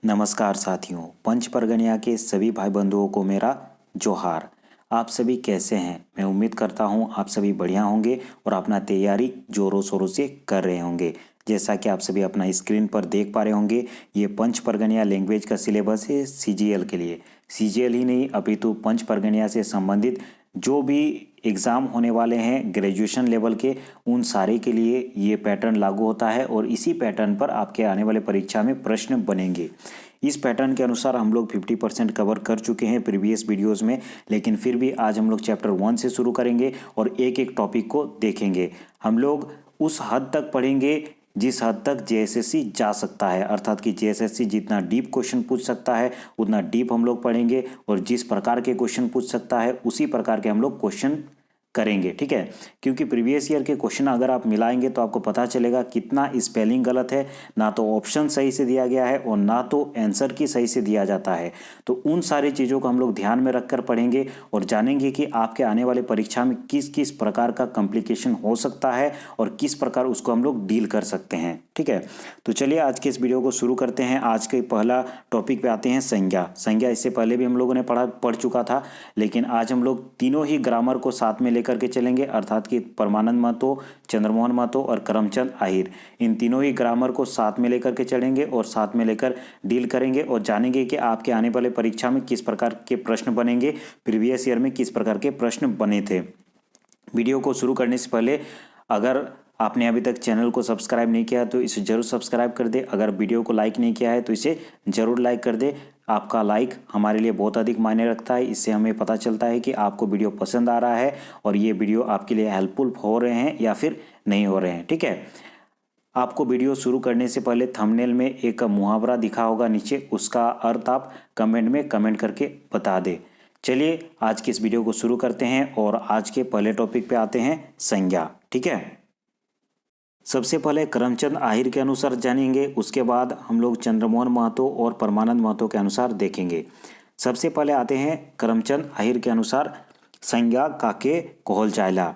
नमस्कार साथियों, पंच परगनिया के सभी भाई बंधुओं को मेरा जोहार। आप सभी कैसे हैं? मैं उम्मीद करता हूं आप सभी बढ़िया होंगे और अपना तैयारी जोरों शोरों से कर रहे होंगे। जैसा कि आप सभी अपना स्क्रीन पर देख पा रहे होंगे, ये पंच परगनिया लैंग्वेज का सिलेबस है सीजीएल के लिए। सीजीएल ही नहीं अपितु पंच परगनिया से संबंधित जो भी एग्ज़ाम होने वाले हैं ग्रेजुएशन लेवल के, उन सारे के लिए ये पैटर्न लागू होता है और इसी पैटर्न पर आपके आने वाले परीक्षा में प्रश्न बनेंगे। इस पैटर्न के अनुसार हम लोग 50% कवर कर चुके हैं प्रीवियस वीडियोस में, लेकिन फिर भी आज हम लोग चैप्टर 1 से शुरू करेंगे और एक एक टॉपिक को देखेंगे। हम लोग उस हद तक पढ़ेंगे जिस हद तक जेएसएससी जा सकता है, अर्थात कि जेएसएससी जितना डीप क्वेश्चन पूछ सकता है उतना डीप हम लोग पढ़ेंगे और जिस प्रकार के क्वेश्चन पूछ सकता है उसी प्रकार के हम लोग क्वेश्चन करेंगे। ठीक है, क्योंकि प्रीवियस ईयर के क्वेश्चन अगर आप मिलाएंगे तो आपको पता चलेगा कितना स्पेलिंग गलत है, ना तो ऑप्शन सही से दिया गया है और ना तो आंसर की सही से दिया जाता है। तो उन सारी चीज़ों को हम लोग ध्यान में रखकर पढ़ेंगे और जानेंगे कि आपके आने वाले परीक्षा में किस किस प्रकार का कॉम्प्लिकेशन हो सकता है और किस प्रकार उसको हम लोग डील कर सकते हैं। ठीक है, तो चलिए आज के इस वीडियो को शुरू करते हैं। आज के पहला टॉपिक पे आते हैं संज्ञा। संज्ञा इससे पहले भी हम लोगों ने पढ़ चुका था, लेकिन आज हम लोग तीनों ही ग्रामर को साथ में लेकर के चलेंगे, अर्थात कि परमानंद महतो, चंद्रमोहन महतो और करमचंद आहिर, इन तीनों ही ग्रामर को साथ में लेकर के चलेंगे और साथ में लेकर डील करेंगे और जानेंगे कि आपके आने वाले परीक्षा में किस प्रकार के प्रश्न बनेंगे, प्रीवियस ईयर में किस प्रकार के प्रश्न बने थे। वीडियो को शुरू करने से पहले अगर आपने अभी तक चैनल को सब्सक्राइब नहीं किया तो इसे जरूर सब्सक्राइब कर दे। अगर वीडियो को लाइक नहीं किया है तो इसे जरूर लाइक कर दे। आपका लाइक हमारे लिए बहुत अधिक मायने रखता है। इससे हमें पता चलता है कि आपको वीडियो पसंद आ रहा है और ये वीडियो आपके लिए हेल्पफुल हो रहे हैं या फिर नहीं हो रहे हैं। ठीक है, आपको वीडियो शुरू करने से पहले थंबनेल में एक मुहावरा दिखा होगा नीचे, उसका अर्थ आप कमेंट में कमेंट करके बता दें। चलिए आज की इस वीडियो को शुरू करते हैं और आज के पहले टॉपिक पे आते हैं संज्ञा। ठीक है, सबसे पहले करमचंद आहिर के अनुसार जानेंगे, उसके बाद हम लोग चंद्रमोहन महतो और परमानंद महतो के अनुसार देखेंगे। सबसे पहले आते हैं करमचंद आहिर के अनुसार संज्ञा काके कहल जायला।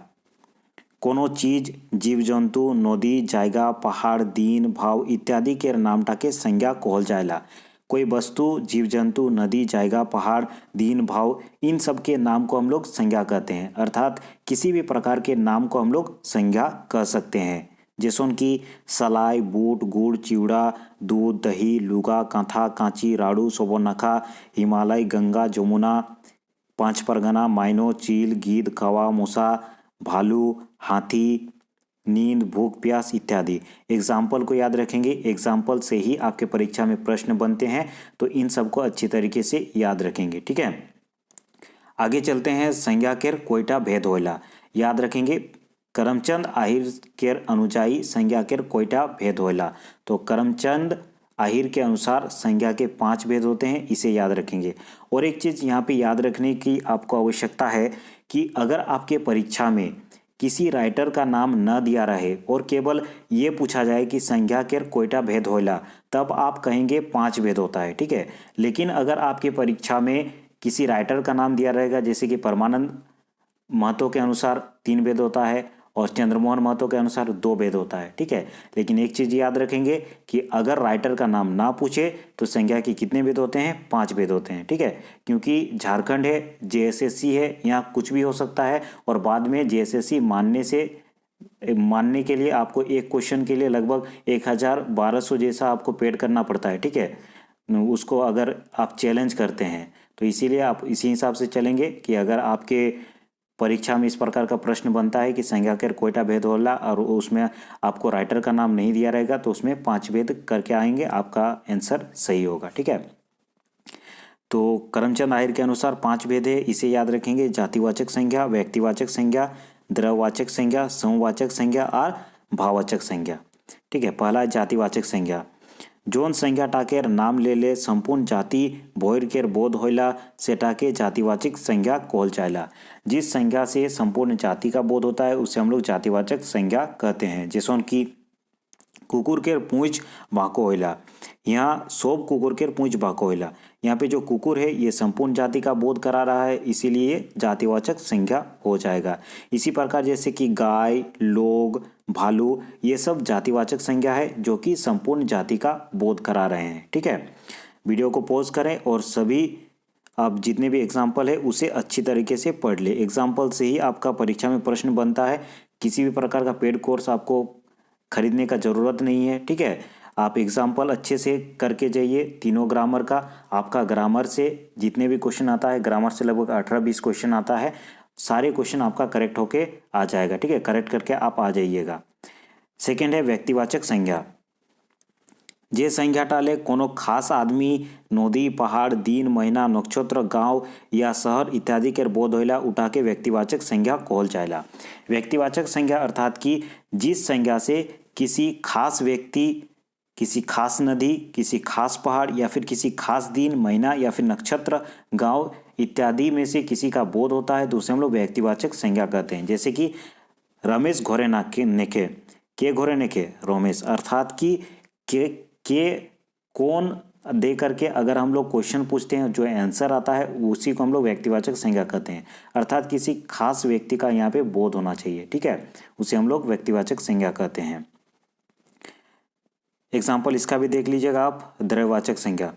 कोनो चीज, जीव जंतु, नदी, जायगा, पहाड़, दिन, भाव इत्यादि के नामटाके संज्ञा कहल जायला। कोई वस्तु, जीव जंतु, नदी, जायगा, पहाड़, दिन, भाव, इन सब के नाम को हम लोग संज्ञा कहते हैं, अर्थात किसी भी प्रकार के नाम को हम लोग संज्ञा कह सकते हैं। जैसे उनकी सलाई, बूट, गुड़, चिवड़ा, दूध, दही, लुगा, कांथा, कांची, राड़ू, सोबरनखा, हिमालय, गंगा, जमुना, पांच परगना, मायनो, चील, गिद्ध, कौवा, मूसा, भालू, हाथी, नींद, भूख, प्यास इत्यादि। एग्जाम्पल को याद रखेंगे, एग्जाम्पल से ही आपके परीक्षा में प्रश्न बनते हैं, तो इन सबको अच्छी तरीके से याद रखेंगे। ठीक है, आगे चलते हैं। संज्ञा केर कोयटा भेद होयला, याद रखेंगे। करमचंद आहिर केर अनुजाई संज्ञा केर कोयटा भेद होयला। तो करमचंद आहिर के अनुसार संज्ञा के 5 भेद होते हैं, इसे याद रखेंगे। और एक चीज़ यहाँ पे याद रखने की आपको आवश्यकता है कि अगर आपके परीक्षा में किसी राइटर का नाम न दिया रहे और केवल ये पूछा जाए कि संज्ञा केर कोयटा भेद होयला, तब आप कहेंगे 5 भेद होता है। ठीक है, लेकिन अगर आपके परीक्षा में किसी राइटर का नाम दिया रहेगा, जैसे कि परमानंद महतो के अनुसार 3 भेद होता है और चंद्रमोहन महतो के अनुसार 2 भेद होता है। ठीक है, लेकिन एक चीज़ याद रखेंगे कि अगर राइटर का नाम ना पूछे तो संज्ञा के कितने भेद होते हैं? 5 भेद होते हैं। ठीक है, क्योंकि झारखंड है, जेएसएससी है, यहाँ कुछ भी हो सकता है और बाद में जेएसएससी मानने के लिए आपको एक क्वेश्चन के लिए लगभग 1200 जैसा आपको पेड करना पड़ता है। ठीक है, उसको अगर आप चैलेंज करते हैं तो इसीलिए आप इसी हिसाब से चलेंगे कि अगर आपके परीक्षा में इस प्रकार का प्रश्न बनता है कि संज्ञा केर कोयटा भेद होला और उसमें आपको राइटर का नाम नहीं दिया रहेगा तो उसमें 5 भेद करके आएंगे, आपका आंसर सही होगा। ठीक है, तो करमचंद आहिर के अनुसार 5 भेद है, इसे याद रखेंगे। जातिवाचक संज्ञा, व्यक्तिवाचक संज्ञा, द्रववाचक संज्ञा, समवाचक संज्ञा और भाववाचक संज्ञा। ठीक है, पहला जातिवाचक संज्ञा। जोन संज्ञा टाकेर नाम ले ले संपूर्ण जाति भोर केर बोध होइला सेटाके जातिवाचक संज्ञा कहल जायला। जिस संज्ञा से संपूर्ण जाति का बोध होता है उसे हम लोग जातिवाचक संज्ञा कहते हैं। जैसे उनकी कुकुर केर पूंछ बाको होइला, यहाँ सोब कुकुर केर पूंछ बाको होइला। यहाँ पे जो कुकुर है ये संपूर्ण जाति का बोध करा रहा है, इसीलिए जातिवाचक संज्ञा हो जाएगा। इसी प्रकार जैसे कि गाय, लोग, भालू, ये सब जातिवाचक संज्ञा है जो कि संपूर्ण जाति का बोध करा रहे हैं। ठीक है, वीडियो को पॉज करें और सभी आप जितने भी एग्जाम्पल है उसे अच्छी तरीके से पढ़ ले। एग्जाम्पल से ही आपका परीक्षा में प्रश्न बनता है। किसी भी प्रकार का पेड कोर्स आपको खरीदने का ज़रूरत नहीं है, ठीक है। आप एग्जाम्पल अच्छे से करके जाइए। तीनों ग्रामर का, आपका ग्रामर से जितने भी क्वेश्चन आता है, ग्रामर से लगभग 18-20 क्वेश्चन आता है, सारे क्वेश्चन आपका करेक्ट होके आ जाएगा, ठीक है। करेक्ट करके आप आ जाइएगा। सेकेंड है व्यक्तिवाचक संज्ञा। जे संज्ञा टाले कोनो खास आदमी, नदी, पहाड़, दिन, महीना, नक्षत्र, गांव या शहर इत्यादि के बोध होला उठा के व्यक्तिवाचक संज्ञा कहल जाएला। व्यक्तिवाचक संज्ञा अर्थात कि जिस संज्ञा से किसी खास व्यक्ति, किसी खास नदी, किसी खास पहाड़ या फिर किसी खास दिन, महीना या फिर नक्षत्र, गांव इत्यादि में से किसी का बोध होता है तो उसे हम लोग व्यक्तिवाचक संज्ञा कहते हैं। जैसे कि रमेश घोरे नाके नेके, के घोरे नेके रोमेश, अर्थात कि के कौन दे करके अगर हम लोग क्वेश्चन पूछते हैं, जो आंसर आता है उसी को हम लोग व्यक्तिवाचक संज्ञा कहते हैं। अर्थात किसी खास व्यक्ति का यहाँ पे बोध होना चाहिए, ठीक है, उसे हम लोग व्यक्तिवाचक संज्ञा कहते हैं। एग्जाम्पल इसका भी देख लीजिएगा आप। द्रव्यवाचक संज्ञा।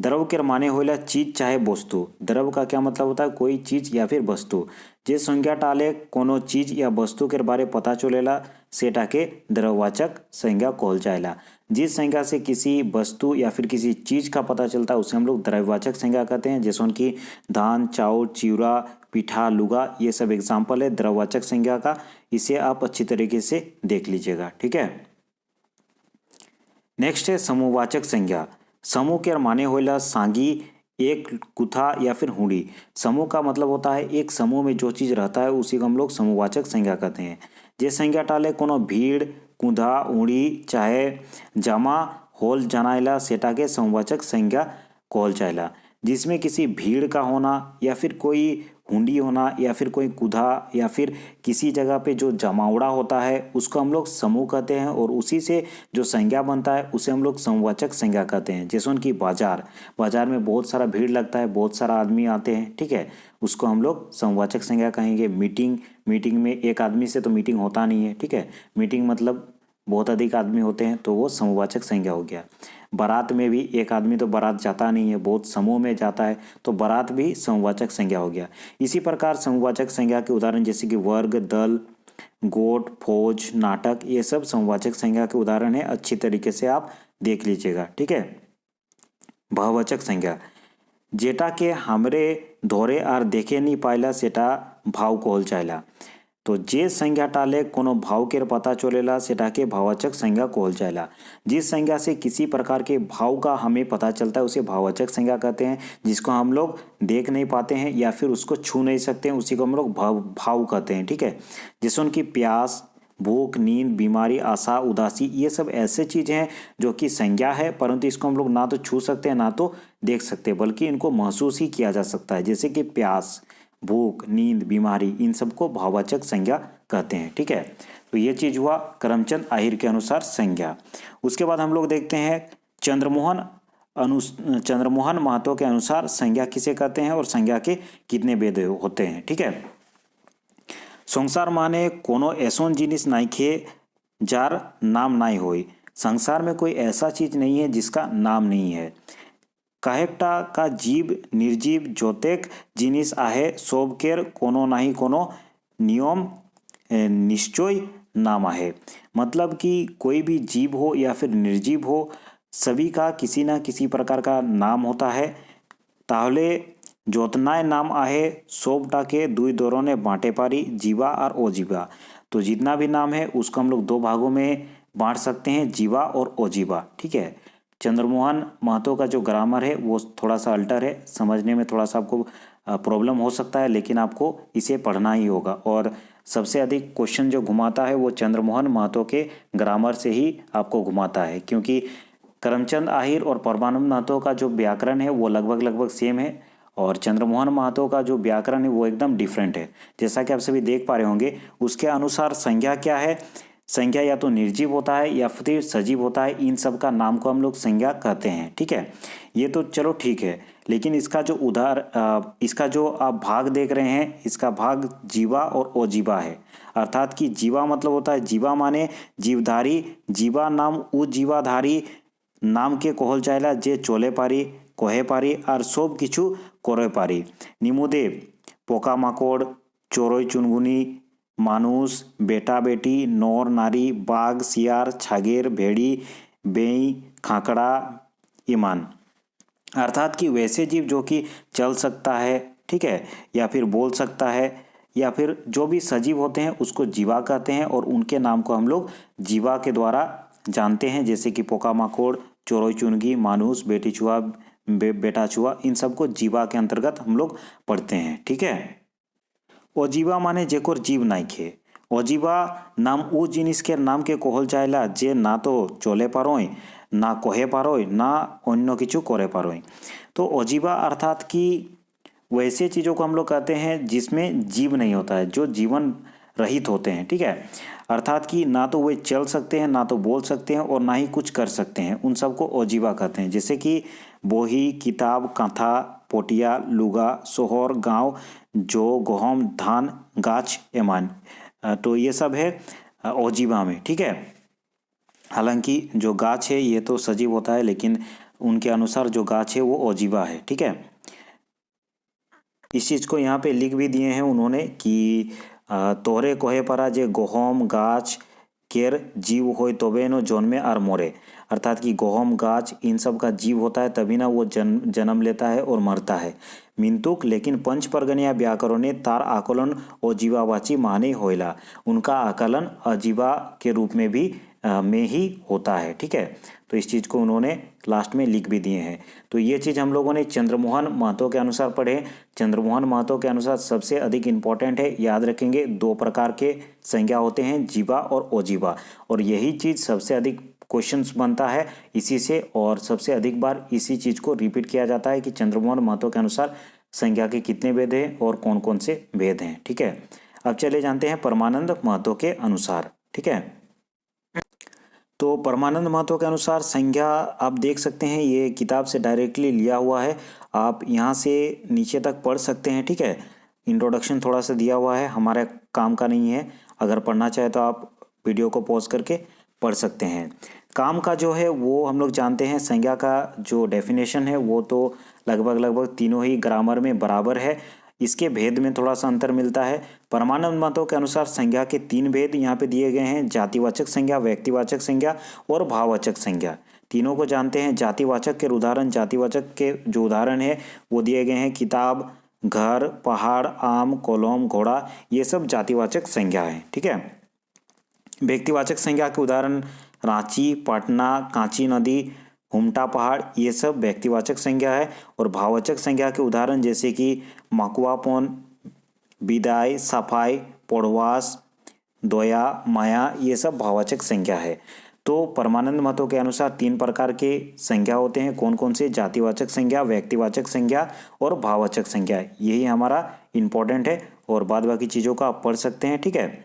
द्रव के माने होला चीज चाहे वस्तु। द्रव का क्या मतलब होता है? कोई चीज या फिर वस्तु। जे संज्ञा टाले कोनो चीज या वस्तु के बारे पता चलेला सेटा के द्रव्यवाचक संज्ञा कहल जाएला। जिस संज्ञा से किसी वस्तु या फिर किसी चीज का पता चलता है उसे हम लोग द्रव्यवाचक संज्ञा कहते हैं। जैसे कि धान, चाउर, चिवड़ा, पीठा, लुगा, ये सब एग्जाम्पल है द्रव्यवाचक संज्ञा का। इसे आप अच्छी तरीके से देख लीजिएगा, ठीक है। नेक्स्ट है समूहवाचक संज्ञा। समूह के माने होला सांगी, एक कुथा या फिर हुडी। समूह का मतलब होता है एक समूह में जो चीज रहता है उसी को हम लोग समूहवाचक संज्ञा कहते हैं। जे संज्ञा टाले कोनो भीड़, कुधा, उड़ी चाहे जमा होल जनाइला सेटा के समूहवाचक संज्ञा कहल जाएला। जिसमें किसी भीड़ का होना या फिर कोई हुंडी होना या फिर कोई कुधा या फिर किसी जगह पे जो जमावड़ा होता है उसको हम लोग समूह कहते हैं और उसी से जो संज्ञा बनता है उसे हम लोग समूहवाचक संज्ञा कहते हैं। जैसे उनकी बाजार में बहुत सारा भीड़ लगता है, बहुत सारा आदमी आते हैं, ठीक है, उसको हम लोग समूहवाचक संज्ञा कहेंगे। मीटिंग में एक आदमी से तो मीटिंग होता नहीं है, ठीक है, मीटिंग मतलब बहुत अधिक आदमी होते हैं तो वो समूहवाचक संज्ञा हो गया। बारात में भी एक आदमी तो बारात जाता नहीं है, बहुत समूह में जाता है तो बारात भी समूहवाचक संज्ञा हो गया। इसी प्रकार समूहवाचक संज्ञा के उदाहरण जैसे कि वर्ग, दल, गोट, फौज, नाटक, ये सब समूहवाचक संज्ञा के उदाहरण है। अच्छी तरीके से आप देख लीजिएगा, ठीक है। भाववाचक संज्ञा। जेटा के हमरे धोरे आर देखे नहीं पाइला सेटा भाव कहल जाएला। तो जे संज्ञा टाले कोनो भाव के पता चलेला सेटा के भाववाचक संज्ञा कहल जाएला। जिस संज्ञा से किसी प्रकार के भाव का हमें पता चलता है उसे भाववाचक संज्ञा कहते हैं। जिसको हम लोग देख नहीं पाते हैं या फिर उसको छू नहीं सकते हैं उसी को हम लोग भाव कहते हैं, ठीक है। जैसे उनकी प्यास, भूख, नींद, बीमारी, आशा, उदासी, ये सब ऐसे चीज़ हैं जो कि संज्ञा है, परंतु इसको हम लोग ना तो छू सकते हैं ना तो देख सकते, बल्कि इनको महसूस ही किया जा सकता है। जैसे कि प्यास, भूख, नींद, बीमारी, इन सबको भाववाचक संज्ञा कहते हैं, ठीक है। तो ये चीज हुआ करमचंद आहिर के अनुसार संज्ञा। उसके बाद हम लोग देखते हैं चंद्रमोहन महतो के अनुसार संज्ञा किसे कहते हैं और संज्ञा के कितने भेद होते हैं, ठीक है। संसार माने कोनो ऐसोन जिनिस नाइखे जार नाम नाई होई। संसार में कोई ऐसा चीज नहीं है जिसका नाम नहीं है। काहेकटा का जीव निर्जीव जोतेक जिनिस आहे सोबकेर कोनो नाही कोनो नियम निश्चय नाम आहे। मतलब कि कोई भी जीव हो या फिर निर्जीव हो, सभी का किसी ना किसी प्रकार का नाम होता है। ताहले जोतनाय नाम आहे सोबटा के दुई दोरों ने बांटे पारी, जीवा और ओजीवा। तो जितना भी नाम है उसको हम लोग दो भागों में बांट सकते हैं, जीवा और ओजीवा, ठीक है। चंद्रमोहन महतो का जो ग्रामर है वो थोड़ा सा अल्टर है, समझने में थोड़ा सा आपको प्रॉब्लम हो सकता है, लेकिन आपको इसे पढ़ना ही होगा। और सबसे अधिक क्वेश्चन जो घुमाता है वो चंद्रमोहन महतो के ग्रामर से ही आपको घुमाता है, क्योंकि करमचंद आहिर और परमानंद महतो का जो व्याकरण है वो लगभग सेम है और चंद्रमोहन महतो का जो व्याकरण है वो एकदम डिफरेंट है। जैसा कि आप सभी देख पा रहे होंगे, उसके अनुसार संज्ञा क्या है, संज्ञा या तो निर्जीव होता है या फिर सजीव होता है। इन सब का नाम को हम लोग संज्ञा कहते हैं, ठीक है। ये तो चलो ठीक है, लेकिन इसका जो आप भाग देख रहे हैं, इसका भाग जीवा और ओजीवा है। अर्थात कि जीवा मतलब होता है, जीवा माने जीवधारी, जीवा नाम उ जीवाधारी नाम के कहल जाएला जे चले पारी कहे पारी और सब किछु करे पारी। निमुदे पोकामाकड़, चोरई चुनगुनी, मानुष, बेटा बेटी, नर नारी, बाघ शियार, छागेर, भेड़ी, बेई, खाकड़ा, ईमान। अर्थात कि वैसे जीव जो कि चल सकता है, ठीक है, या फिर बोल सकता है, या फिर जो भी सजीव होते हैं उसको जीवा कहते हैं और उनके नाम को हम लोग जीवा के द्वारा जानते हैं। जैसे कि पोकामाकोड़, चोरई चुनगी, मानुस, बेटी चूहा, बेटा चूहा, इन सबको जीवा के अंतर्गत हम लोग पढ़ते हैं। ठीक है। अजीवा माने जेकोर जीव नाइखे। अजीवा नाम उ जिनिस के नाम के कहल जाएला जे ना तो चले पारोय, ना कहे पारोय, ना अन्य किछु करे पारोय। तो अजीवा अर्थात कि वैसे चीज़ों को हम लोग कहते हैं जिसमें जीव नहीं होता है, जो जीवन रहित होते हैं। ठीक है। अर्थात कि ना तो वे चल सकते हैं, ना तो बोल सकते हैं और ना ही कुछ कर सकते हैं, उन सबको अजीवा कहते हैं। जैसे कि बोही, किताब, कांथा, पोटिया, लुगा, सोहर, गांव, जो, गहम, धान, गाछ, एमान। तो ये सब है अजीवा में। ठीक है। हालांकि जो गाछ है ये तो सजीव होता है, लेकिन उनके अनुसार जो गाछ है वो अजीवा है। ठीक है। इस चीज़ को यहाँ पे लिख भी दिए हैं उन्होंने कि तोहरे कहे परा जे गहम गाछ केर जीव होय तबे नो जन्मे और मोरे। अर्थात कि गहम गाछ इन सब का जीव होता है तभी ना वो जन्म लेता है और मरता है। मिंतुक लेकिन पंच परगनिया व्याकरणे तार आकलन अजीवावाची माने होइला। उनका आकलन अजीवा के रूप में भी में ही होता है। ठीक है। तो इस चीज़ को उन्होंने लास्ट में लिख भी दिए हैं। तो ये चीज़ हम लोगों ने चंद्रमोहन महतो के अनुसार पढ़े। चंद्रमोहन महतो के अनुसार सबसे अधिक इम्पॉर्टेंट है, याद रखेंगे, दो प्रकार के संज्ञा होते हैं, जीवा और अजीवा, और यही चीज़ सबसे अधिक क्वेश्चंस बनता है इसी से, और सबसे अधिक बार इसी चीज़ को रिपीट किया जाता है कि चंद्रमोहन महतो के अनुसार संज्ञा के कितने भेद हैं और कौन कौन से भेद हैं। ठीक है। अब चले जानते हैं परमानंद महतो के अनुसार। ठीक है। तो परमानंद महतो के अनुसार संज्ञा आप देख सकते हैं, ये किताब से डायरेक्टली लिया हुआ है, आप यहाँ से नीचे तक पढ़ सकते हैं। ठीक है। इंट्रोडक्शन थोड़ा सा दिया हुआ है, हमारे काम का नहीं है, अगर पढ़ना चाहे तो आप वीडियो को पॉज करके पढ़ सकते हैं। काम का जो है वो हम लोग जानते हैं, संज्ञा का जो डेफिनेशन है वो तो लगभग तीनों ही ग्रामर में बराबर है, इसके भेद में थोड़ा सा अंतर मिलता है। परमानंद मतों के अनुसार संज्ञा के तीन भेद यहाँ पे दिए गए हैं, जातिवाचक संज्ञा, व्यक्तिवाचक संज्ञा और भाववाचक संज्ञा। तीनों को जानते हैं। जातिवाचक के उदाहरण, जातिवाचक के जो उदाहरण है वो दिए गए हैं, किताब, घर, पहाड़, आम, कोलम, घोड़ा, ये सब जातिवाचक संज्ञा है। ठीक है। व्यक्तिवाचक संज्ञा के उदाहरण रांची, पटना, कांची नदी, हुमटा पहाड़, ये सब व्यक्तिवाचक संज्ञा है। और भाववाचक संज्ञा के उदाहरण जैसे कि मकुआपन, विदाई, सफाई, पौड़वास, दया, माया, ये सब भाववाचक संज्ञा है। तो परमानंद मतों के अनुसार तीन प्रकार के संज्ञा होते हैं, कौन कौन से? जातिवाचक संज्ञा, व्यक्तिवाचक संज्ञा और भाववाचक संज्ञा। यही हमारा इंपॉर्टेंट है और बाद बाकी चीज़ों का आप पढ़ सकते हैं। ठीक है।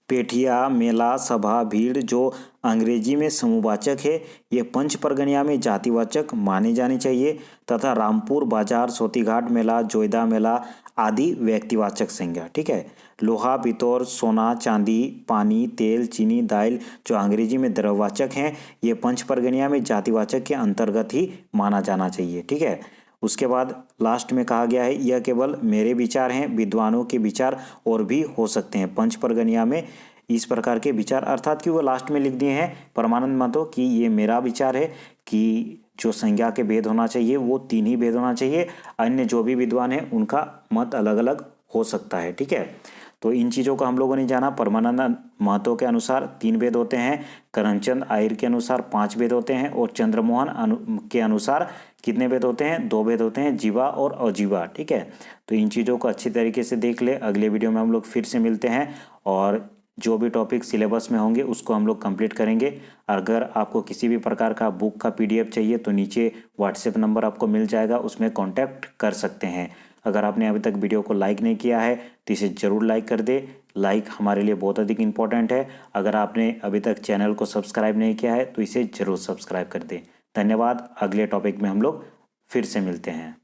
पेठिया, मेला, सभा, भीड़ जो अंग्रेजी में समूहवाचक है, ये पंच परगनिया में जातिवाचक माने जाने चाहिए, तथा रामपुर बाजार, सोतीघाट मेला, जोईदा मेला आदि व्यक्तिवाचक संज्ञा। ठीक है। लोहा, पितौर, सोना, चांदी, पानी, तेल, चीनी, दाल जो अंग्रेजी में द्रव्यवाचक हैं, ये पंच परगनिया में जातिवाचक के अंतर्गत ही माना जाना चाहिए। ठीक है। उसके बाद लास्ट में कहा गया है, यह केवल मेरे विचार हैं, विद्वानों के विचार और भी हो सकते हैं। पंच परगनिया में इस प्रकार के विचार, अर्थात कि वो लास्ट में लिख दिए हैं परमानंद मतों कि ये मेरा विचार है कि जो संज्ञा के भेद होना चाहिए वो तीन ही भेद होना चाहिए, अन्य जो भी विद्वान हैं उनका मत अलग अलग हो सकता है। ठीक है। तो इन चीज़ों को हम लोगों ने जाना। परमानंद महतो के अनुसार तीन भेद होते हैं, करमचंद आहिर के अनुसार 5 भेद होते हैं, और चंद्रमोहन के अनुसार कितने भेद होते हैं? 2 भेद होते हैं, जीवा और अजीवा। ठीक है। तो इन चीज़ों को अच्छी तरीके से देख ले। अगले वीडियो में हम लोग फिर से मिलते हैं और जो भी टॉपिक सिलेबस में होंगे उसको हम लोग कंप्लीट करेंगे। अगर आपको किसी भी प्रकार का बुक का PDF चाहिए तो नीचे व्हाट्सएप नंबर आपको मिल जाएगा, उसमें कांटेक्ट कर सकते हैं। अगर आपने अभी तक वीडियो को लाइक नहीं किया है तो इसे ज़रूर लाइक कर दे, लाइक हमारे लिए बहुत अधिक इम्पोर्टेंट है। अगर आपने अभी तक चैनल को सब्सक्राइब नहीं किया है तो इसे ज़रूर सब्सक्राइब कर दे। धन्यवाद। अगले टॉपिक में हम लोग फिर से मिलते हैं।